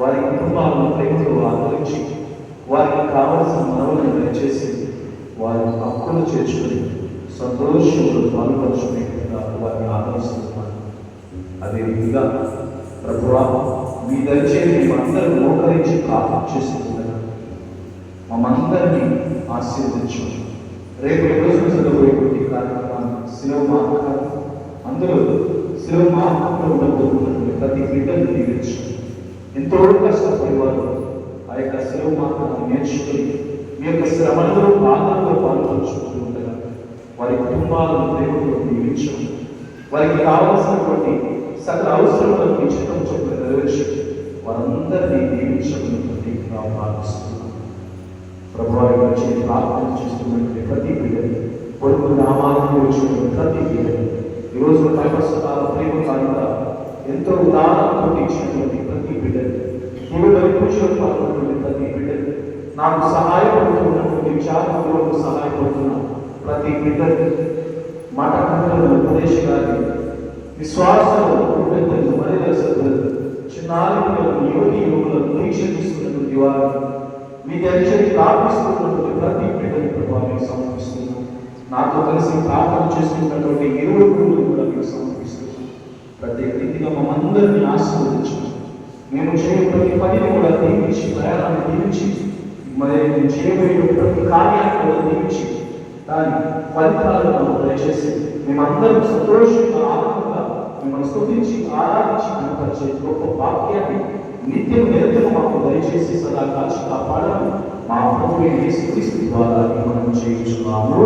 వారి కుటుంబాలను ప్రేమతో ఆదరించి వారికి కావలసిన మనవులను దయచేసి వారి హక్కులు చేర్చుకుని సంతోషంలో పాల్పరచుకునేట్టుగా వారిని ఆదరిస్తున్నాను. అదేవిధంగా ప్రభువా, మీ దయచేసి మేమందరూ మోకరించి ప్రార్థన చేస్తున్నాను. మమ్మందరినీ ఆశీర్వదించు. రేపు రోజు జరగబోయేటువంటి కార్యక్రమాన్ని శిలువ మార్గం అందరూ శిలువ మార్గంలో ఉండబోతున్నటువంటి ప్రతి బిడ్డను దీవించు. ఎంతో కష్టపడి వారు ఆ యొక్క శిలువ మార్గాన్ని నేర్చుకుని మీ యొక్క శ్రమలలో బాధల్లో పాల్పంచుకుంటూ ఉండగా వారి కుటుంబాలను ప్రేమతో దీవించు. వారికి కావలసినటువంటి సకల అవసరములను మీ చిత్తం చొప్పున నెరవేర్చి వారందరినీ దీవించమని ప్రార్థిస్తున్నాం. ప్రభువారి వచ్చి ప్రార్థన చేస్తున్నటువంటి ప్రతి బిడ్డని, కొడుకు నామాలను వచ్చినటువంటి ప్రతి బిడ్డని, ఈరోజు పరిపస్తకాల ప్రేమ కానుక ఎంతో ఉదాహరణతో ఇచ్చినటువంటి ప్రతి బిడ్డని, ఇవి పూజలు పాల్గొన్నటువంటి ప్రతి బిడ్డని, నాకు సహాయపడుతున్నటువంటి విచారణకు సహాయపడుతున్న ప్రతి బిడ్డని, మఠకంలో ఉపదేశాన్ని విశ్వాసాలను పెద్దలు మరిదర్శకులు చిన్నారులను యువతి యువకులను దీక్షిస్తున్నటువంటి వారు మీ దయచేసి ప్రార్థిస్తున్నటువంటి ప్రతి బిడ్డని ప్రభావం సమర్పిస్తున్నాం. నాతో కలిసి ప్రార్థన చేస్తున్నటువంటి ఇరువురు కూడా మీకు సమర్పిస్తున్నాం. ప్రత్యేక రీతిగా మమ్మందరినీ ఆశీర్వదించండి. మేము చేయే ప్రతి పనిని కూడా దీవించి, ప్రయాణాన్ని దీవించి, మరి మేము చేయబోయే ప్రతి కార్యాన్ని కూడా దీవించి దాని ఫలితాలను దయచేసి మేమందరం సంతోషంగా ఆనందంగా మిమ్మల్ని స్తుతించి ఆరాధించి కనపరిచే గొప్ప వాక్యాన్ని నిత్యం నిరంతరం మాకు దయచేసి సదా కాచి కాపాడాలి. మా ప్రభువైన యేసుక్రీస్తు ద్వారా మనం చేయించున్నాము.